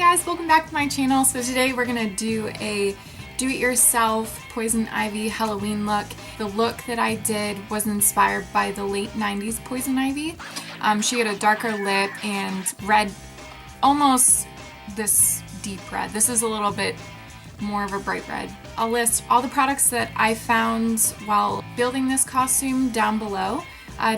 guys, welcome back to my channel. So today we're gonna do a do-it-yourself Poison Ivy Halloween look. The look that I did was inspired by the late 90s Poison Ivy. She had a darker lip and red, almost this deep red. This is a little bit more of a bright red. I'll list all the products that I found while building this costume down below.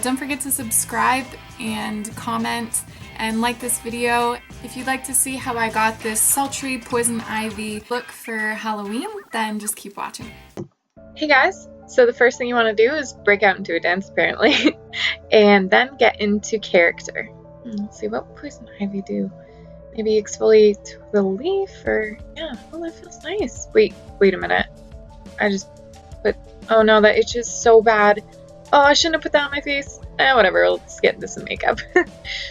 Don't forget to subscribe and comment and like this video. If you'd like to see how I got this sultry Poison Ivy look for Halloween, then just keep watching. Hey guys, so the first thing you want to do is break out into a dance apparently, and then get into character. Let's see, what would Poison Ivy do? Maybe exfoliate the leaf, or yeah, oh, that feels nice. Wait a minute. I just put, oh no, that itches so bad. Oh, I shouldn't have put that on my face. Whatever, let's get into some makeup.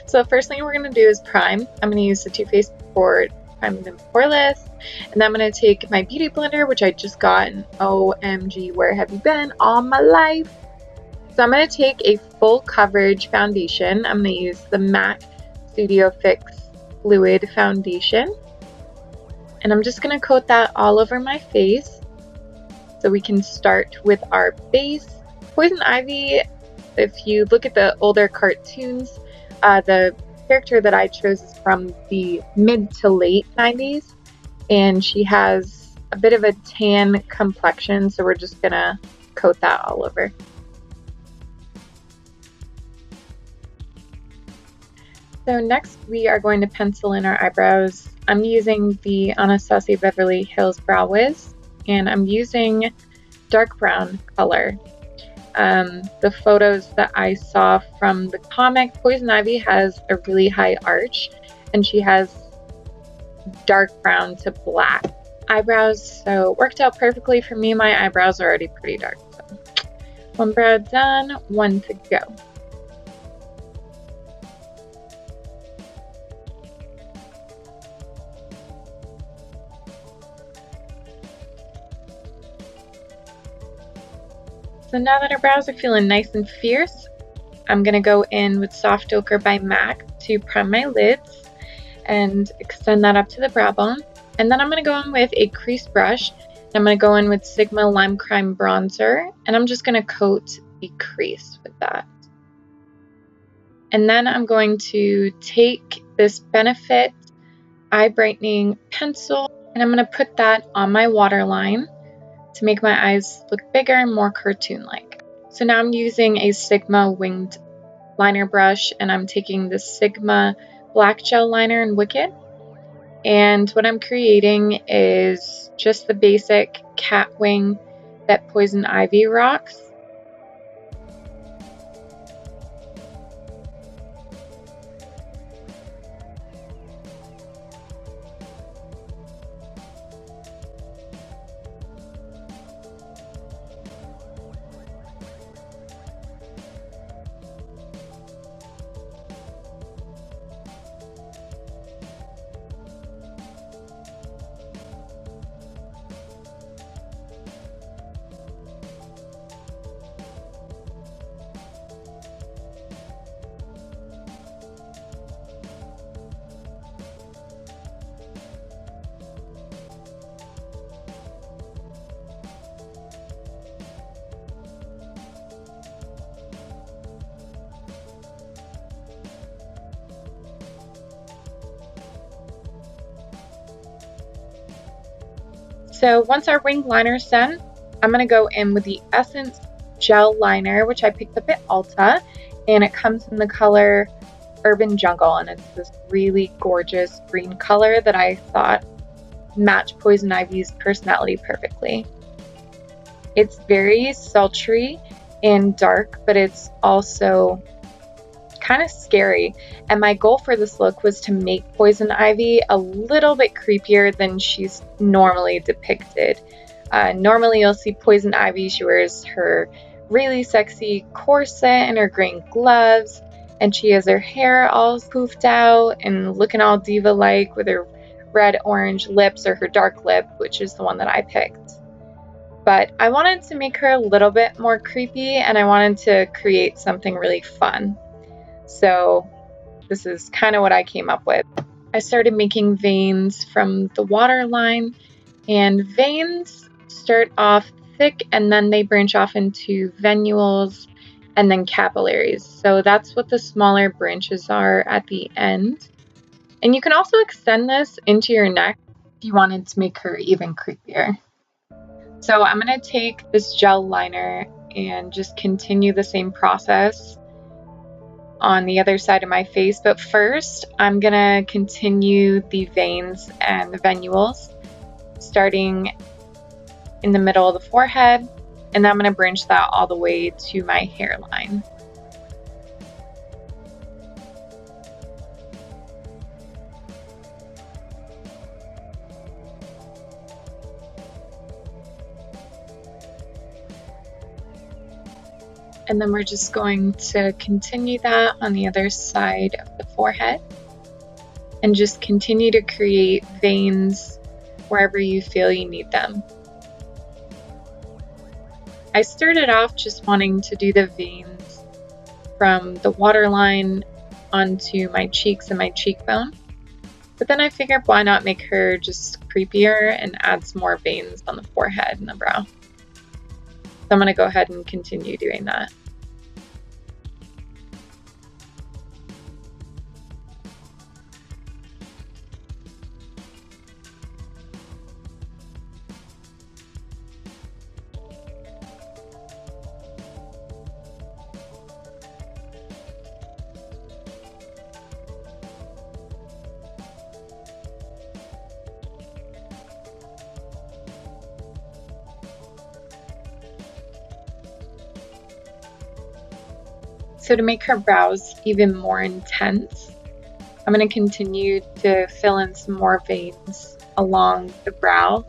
So the first thing we're going to do is prime. I'm going to use the Too Faced Primed and Poreless. And then I'm going to take my beauty blender, which I just got, and OMG, where have you been all my life? So I'm going to take a full coverage foundation. I'm going to use the MAC Studio Fix Fluid Foundation. And I'm just going to coat that all over my face. So we can start with our base. Poison Ivy, if you look at the older cartoons, the character that I chose is from the mid to late 90s, and she has a bit of a tan complexion, so we're just gonna coat that all over. So next we are going to pencil in our eyebrows. I'm using the Anastasia Beverly Hills Brow Wiz, and I'm using dark brown color. The photos that I saw from the comic, Poison Ivy has a really high arch, and she has dark brown to black eyebrows, so it worked out perfectly for me. My eyebrows are already pretty dark. So one brow done, one to go. So now that our brows are feeling nice and fierce, I'm going to go in with Soft Ochre by MAC to prime my lids and extend that up to the brow bone. And then I'm going to go in with a crease brush. I'm going to go in with Sigma Lime Crime Bronzer, and I'm just going to coat the crease with that. And then I'm going to take this Benefit Eye Brightening Pencil, and I'm going to put that on my waterline to make my eyes look bigger and more cartoon-like. So now I'm using a Sigma winged liner brush, and I'm taking the Sigma black gel liner in Wicked. And what I'm creating is just the basic cat wing that Poison Ivy rocks. So once our wing liner is done, I'm going to go in with the Essence Gel Liner, which I picked up at Ulta, and it comes in the color Urban Jungle, and it's this really gorgeous green color that I thought matched Poison Ivy's personality perfectly. It's very sultry and dark, but it's also kind of scary, and my goal for this look was to make Poison Ivy a little bit creepier than she's normally depicted. Normally you'll see Poison Ivy, she wears her really sexy corset and her green gloves, and she has her hair all poofed out and looking all diva-like with her red orange lips, or her dark lip, which is the one that I picked. But I wanted to make her a little bit more creepy, and I wanted to create something really fun. So this is kind of what I came up with. I started making veins from the waterline, and veins start off thick and then they branch off into venules and then capillaries. So that's what the smaller branches are at the end. And you can also extend this into your neck if you wanted to make her even creepier. So I'm going to take this gel liner and just continue the same process on the other side of my face. But first, I'm going to continue the veins and the venules, starting in the middle of the forehead, and then I'm going to branch that all the way to my hairline. And then we're just going to continue that on the other side of the forehead and just continue to create veins wherever you feel you need them. I started off just wanting to do the veins from the waterline onto my cheeks and my cheekbone, but then I figured why not make her just creepier and add some more veins on the forehead and the brow. So I'm going to go ahead and continue doing that. So to make her brows even more intense, I'm going to continue to fill in some more veins along the brow.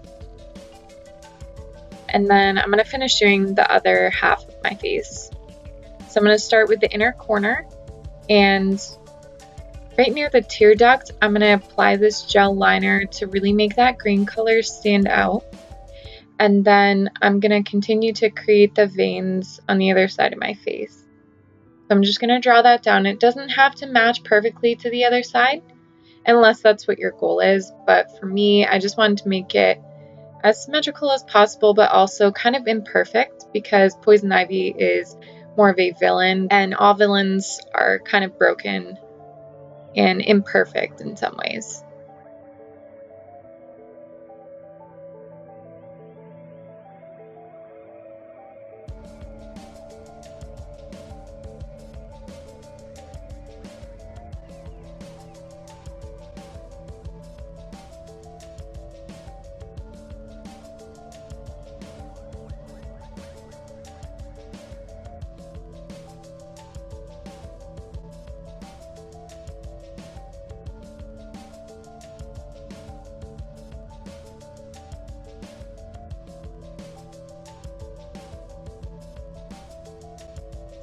And then I'm going to finish doing the other half of my face. So I'm going to start with the inner corner, and right near the tear duct, I'm going to apply this gel liner to really make that green color stand out. And then I'm going to continue to create the veins on the other side of my face. So I'm just going to draw that down. It doesn't have to match perfectly to the other side, unless that's what your goal is. But for me, I just wanted to make it as symmetrical as possible, but also kind of imperfect, because Poison Ivy is more of a villain, and all villains are kind of broken and imperfect in some ways.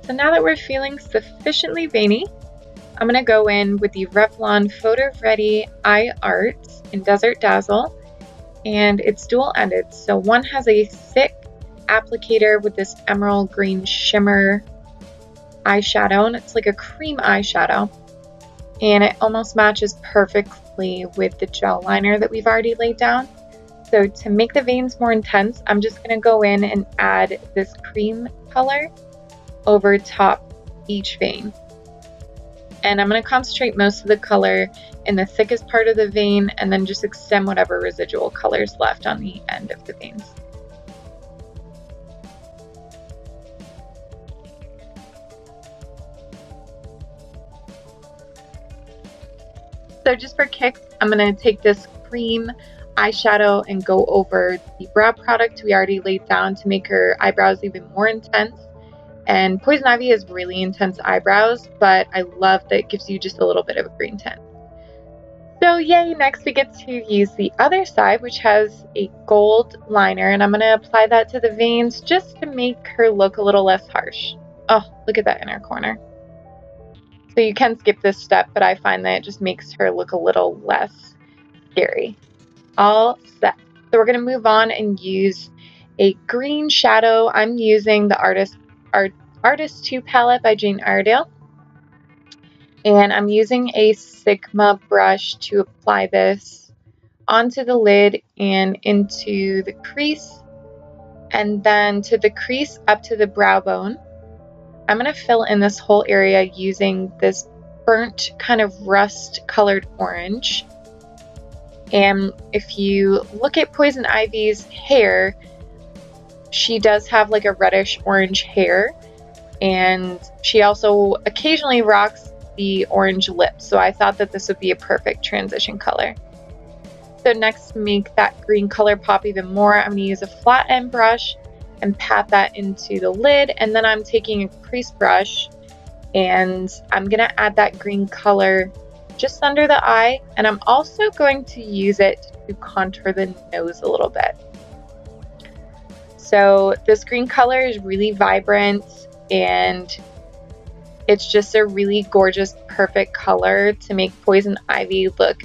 So now that we're feeling sufficiently veiny, I'm going to go in with the Revlon PhotoReady Eye Art in Desert Dazzle, and it's dual-ended. So one has a thick applicator with this emerald green shimmer eyeshadow, and it's like a cream eyeshadow, and it almost matches perfectly with the gel liner that we've already laid down. So to make the veins more intense, I'm just going to go in and add this cream color over top each vein. And I'm going to concentrate most of the color in the thickest part of the vein, and then just extend whatever residual color is left on the end of the veins. So just for kicks, I'm going to take this cream eyeshadow and go over the brow product we already laid down to make her eyebrows even more intense. And Poison Ivy has really intense eyebrows, but I love that it gives you just a little bit of a green tint. So yay, next we get to use the other side, which has a gold liner, and I'm going to apply that to the veins just to make her look a little less harsh. Oh, look at that inner corner. So you can skip this step, but I find that it just makes her look a little less scary. All set. So we're going to move on and use a green shadow. I'm using the Artist II palette by Iredale. And I'm using a Sigma brush to apply this onto the lid and into the crease, and then to the crease up to the brow bone. I'm going to fill in this whole area using this burnt kind of rust colored orange. And if you look at Poison Ivy's hair, she does have like a reddish orange hair, and she also occasionally rocks the orange lips, so I thought that this would be a perfect transition color. So next, to make that green color pop even more, I'm going to use a flat end brush and pat that into the lid, and then I'm taking a crease brush and I'm going to add that green color just under the eye, and I'm also going to use it to contour the nose a little bit. So this green color is really vibrant, and it's just a really gorgeous, perfect color to make Poison Ivy look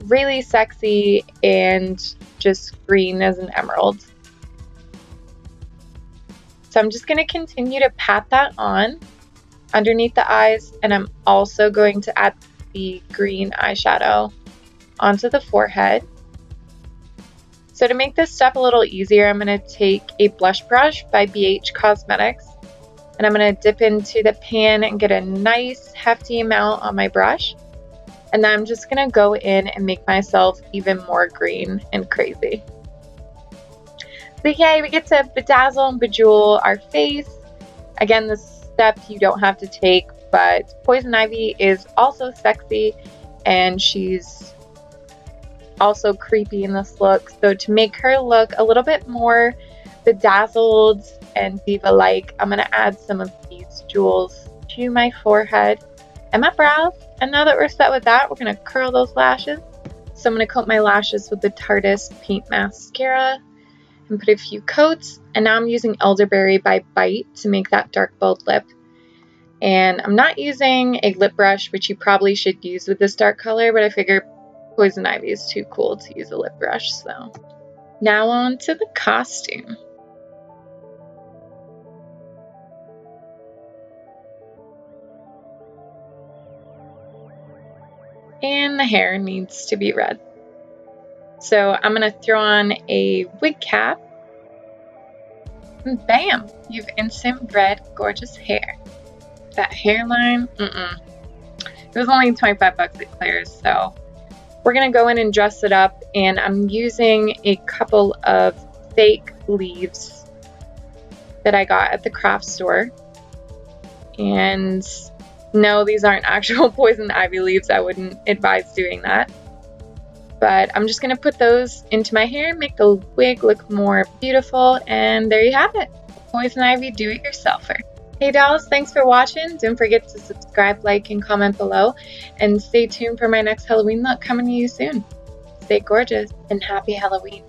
really sexy and just green as an emerald. So I'm just going to continue to pat that on underneath the eyes, and I'm also going to add the green eyeshadow onto the forehead. So to make this step a little easier, I'm going to take a blush brush by BH Cosmetics, and I'm going to dip into the pan and get a nice hefty amount on my brush. And then I'm just going to go in and make myself even more green and crazy. So yay, we get to bedazzle and bejewel our face. Again, this step you don't have to take, but Poison Ivy is also sexy, and she's also creepy in this look. So to make her look a little bit more bedazzled and diva-like, I'm going to add some of these jewels to my forehead and my brows. And now that we're set with that, we're going to curl those lashes. So I'm going to coat my lashes with the Tarteist Paint Mascara and put a few coats. And now I'm using Elderberry by Bite to make that dark bold lip. And I'm not using a lip brush, which you probably should use with this dark color, but I figure Poison Ivy is too cool to use a lip brush. So now on to the costume. And the hair needs to be red. So I'm going to throw on a wig cap. And bam! You have instant red, gorgeous hair. That hairline, It was only 25 bucks at Claire's, so we're going to go in and dress it up. And I'm using a couple of fake leaves that I got at the craft store. And no, these aren't actual Poison Ivy leaves. I wouldn't advise doing that. But I'm just going to put those into my hair, make the wig look more beautiful, and there you have it. Poison Ivy do-it-yourselfer. Hey dolls, thanks for watching. Don't forget to subscribe, like, and comment below. And stay tuned for my next Halloween look coming to you soon. Stay gorgeous and happy Halloween.